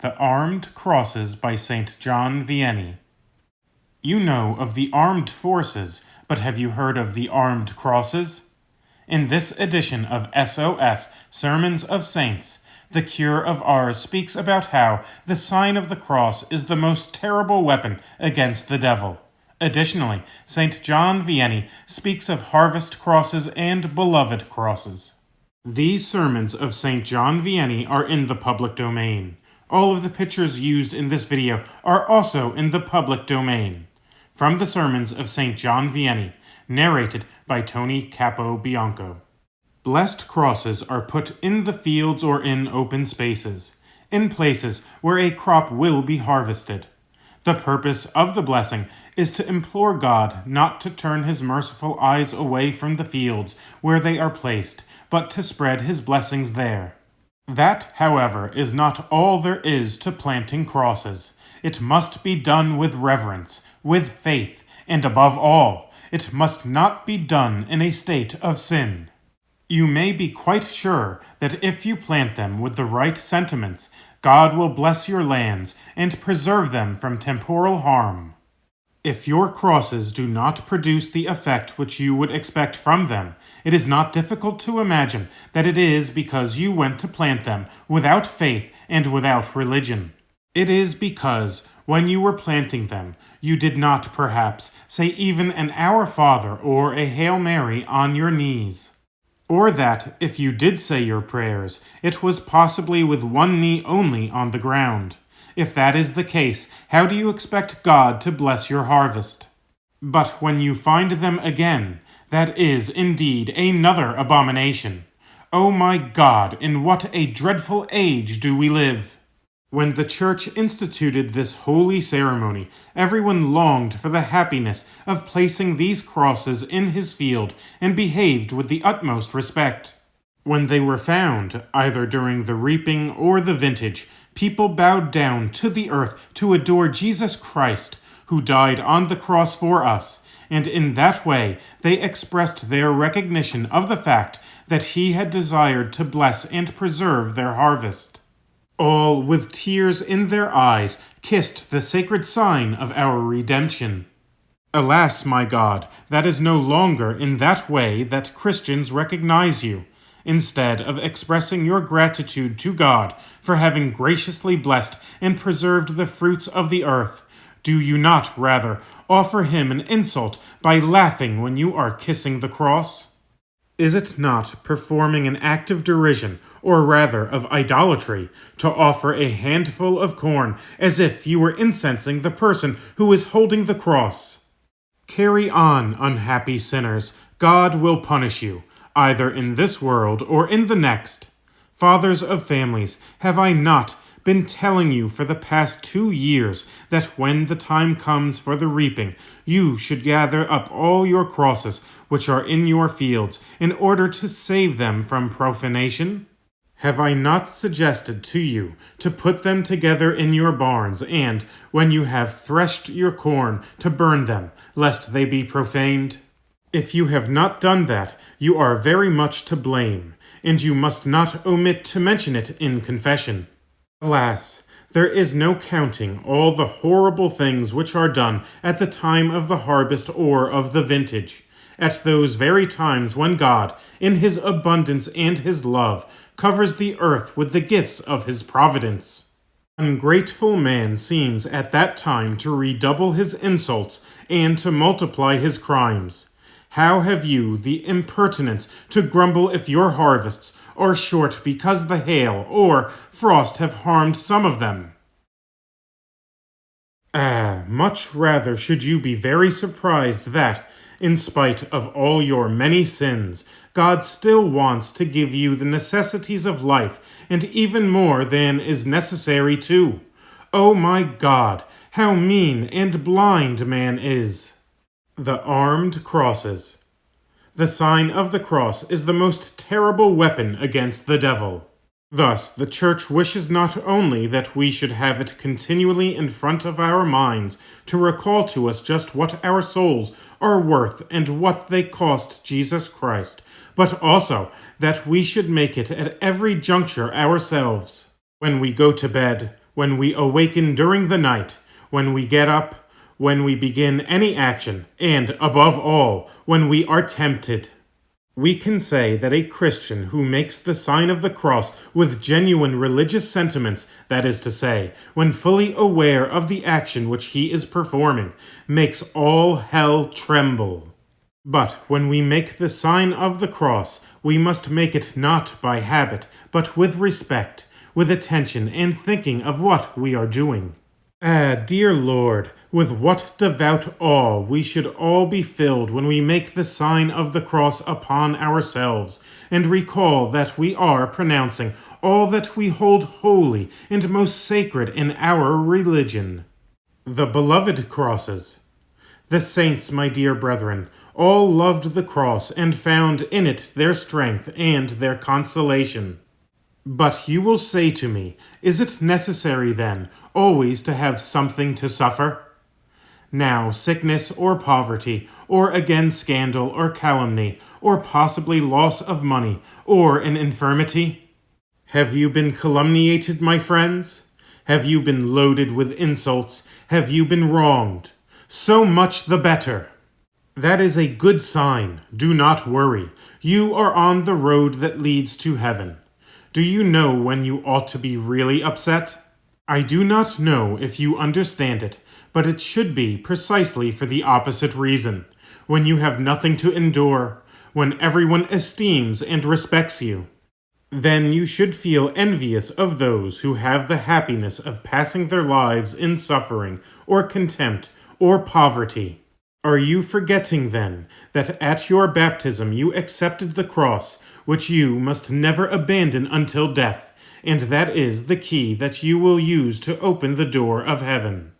The Armed Crosses by St. John Vianney. You know of the armed forces, but have you heard of the armed crosses? In this edition of SOS, Sermons of Saints, the Cure of Ars speaks about how the sign of the cross is the most terrible weapon against the devil. Additionally, St. John Vianney speaks of harvest crosses and beloved crosses. These sermons of St. John Vianney are in the public domain. All of the pictures used in this video are also in the public domain. From the sermons of St. John Vianney, narrated by Tony Capobianco. Blessed crosses are put in the fields or in open spaces, in places where a crop will be harvested. The purpose of the blessing is to implore God not to turn his merciful eyes away from the fields where they are placed, but to spread his blessings there. That, however, is not all there is to planting crosses. It must be done with reverence, with faith, and above all, it must not be done in a state of sin. You may be quite sure that if you plant them with the right sentiments, God will bless your lands and preserve them from temporal harm. If your crosses do not produce the effect which you would expect from them, it is not difficult to imagine that it is because you went to plant them without faith and without religion. It is because, when you were planting them, you did not, perhaps, say even an Our Father or a Hail Mary on your knees. Or that, if you did say your prayers, it was possibly with one knee only on the ground. If that is the case, how do you expect God to bless your harvest? But when you find them again, that is indeed another abomination. Oh my God, in what a dreadful age do we live! When the Church instituted this holy ceremony, everyone longed for the happiness of placing these crosses in his field and behaved with the utmost respect. When they were found, either during the reaping or the vintage, people bowed down to the earth to adore Jesus Christ, who died on the cross for us, and in that way they expressed their recognition of the fact that he had desired to bless and preserve their harvest. All, with tears in their eyes, kissed the sacred sign of our redemption. Alas, my God, that is no longer in that way that Christians recognize you. Instead of expressing your gratitude to God for having graciously blessed and preserved the fruits of the earth, do you not, rather, offer him an insult by laughing when you are kissing the cross? Is it not performing an act of derision, or rather of idolatry, to offer a handful of corn as if you were incensing the person who is holding the cross? Carry on, unhappy sinners. God will punish you, either in this world or in the next. Fathers of families, have I not been telling you for the past 2 years that when the time comes for the reaping, you should gather up all your crosses which are in your fields in order to save them from profanation? Have I not suggested to you to put them together in your barns and, when you have threshed your corn, to burn them, lest they be profaned? If you have not done that, you are very much to blame, and you must not omit to mention it in confession. Alas, there is no counting all the horrible things which are done at the time of the harvest or of the vintage, at those very times when God, in his abundance and his love, covers the earth with the gifts of his providence. Ungrateful man seems at that time to redouble his insults and to multiply his crimes. How have you the impertinence to grumble if your harvests are short because the hail or frost have harmed some of them? Much rather should you be very surprised that, in spite of all your many sins, God still wants to give you the necessities of life, and even more than is necessary too. Oh my God, how mean and blind man is! The armed crosses. The sign of the cross is the most terrible weapon against the devil. Thus, the Church wishes not only that we should have it continually in front of our minds to recall to us just what our souls are worth and what they cost Jesus Christ, but also that we should make it at every juncture ourselves. When we go to bed, when we awaken during the night, when we get up, when we begin any action, and, above all, when we are tempted. We can say that a Christian who makes the sign of the cross with genuine religious sentiments, that is to say, when fully aware of the action which he is performing, makes all hell tremble. But when we make the sign of the cross, we must make it not by habit, but with respect, with attention and thinking of what we are doing. Ah, dear Lord, with what devout awe we should all be filled when we make the sign of the cross upon ourselves, and recall that we are pronouncing all that we hold holy and most sacred in our religion. The beloved crosses. The saints, my dear brethren, all loved the cross and found in it their strength and their consolation. But you will say to me, is it necessary then always to have something to suffer? Now, sickness or poverty, or again scandal or calumny, or possibly loss of money, or an infirmity? Have you been calumniated, my friends? Have you been loaded with insults? Have you been wronged? So much the better. That is a good sign. Do not worry. You are on the road that leads to heaven. Do you know when you ought to be really upset? I do not know if you understand it, but it should be precisely for the opposite reason. When you have nothing to endure, when everyone esteems and respects you, then you should feel envious of those who have the happiness of passing their lives in suffering, or contempt, or poverty. Are you forgetting, then, that at your baptism you accepted the cross, which you must never abandon until death, and that is the key that you will use to open the door of heaven?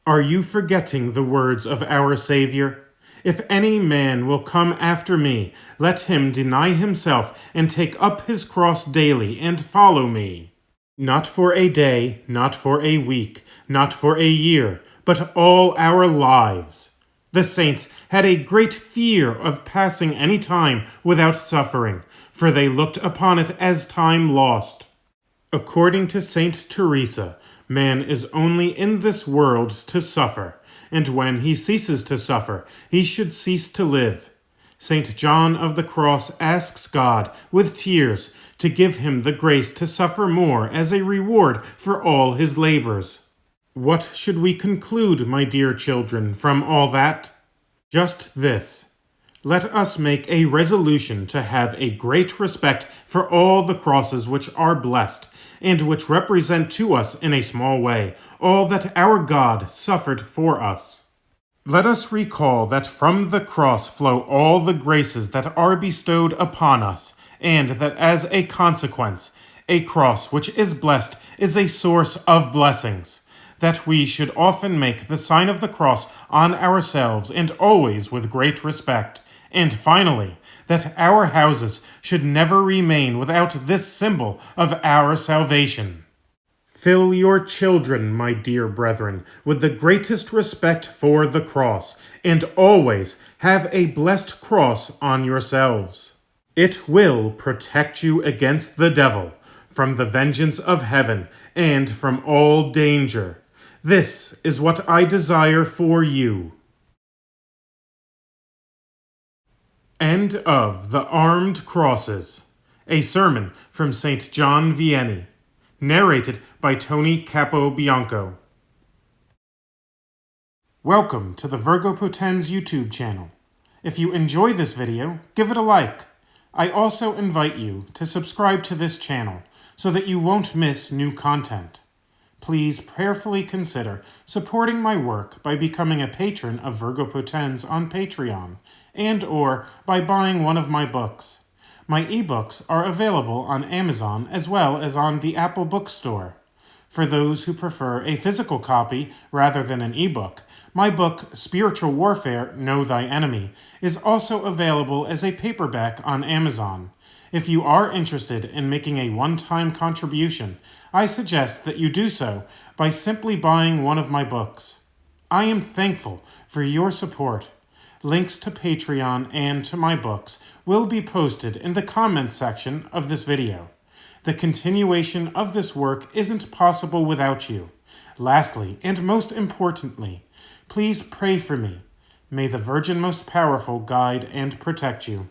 Are you forgetting the words of our Savior? If any man will come after me, let him deny himself and take up his cross daily and follow me. Not for a day, not for a week, not for a year, but all our lives. The saints had a great fear of passing any time without suffering, for they looked upon it as time lost. According to Saint Teresa, man is only in this world to suffer, and when he ceases to suffer, he should cease to live. Saint John of the Cross asks God, with tears, to give him the grace to suffer more as a reward for all his labors. What should we conclude, my dear children, from all that? Just this. Let us make a resolution to have a great respect for all the crosses which are blessed, and which represent to us in a small way all that our God suffered for us. Let us recall that from the cross flow all the graces that are bestowed upon us, and that as a consequence, a cross which is blessed is a source of blessings. That we should often make the sign of the cross on ourselves and always with great respect. And finally, that our houses should never remain without this symbol of our salvation. Fill your children, my dear brethren, with the greatest respect for the cross, and always have a blessed cross on yourselves. It will protect you against the devil, from the vengeance of heaven, and from all danger. This is what I desire for you. End of The Armed Crosses, a sermon from St. John Vianney, narrated by Tony Capobianco. Welcome to the Virgo Potens YouTube channel. If you enjoy this video, give it a like. I also invite you to subscribe to this channel so that you won't miss new content. Please prayerfully consider supporting my work by becoming a patron of Virgo Potens on Patreon, and or by buying one of my books. My ebooks are available on Amazon as well as on the Apple Bookstore. For those who prefer a physical copy rather than an ebook, my book, Spiritual Warfare, Know Thy Enemy, is also available as a paperback on Amazon. If you are interested in making a one-time contribution, I suggest that you do so by simply buying one of my books. I am thankful for your support. Links to Patreon and to my books will be posted in the comments section of this video. The continuation of this work isn't possible without you. Lastly, and most importantly, please pray for me. May the Virgin Most Powerful guide and protect you.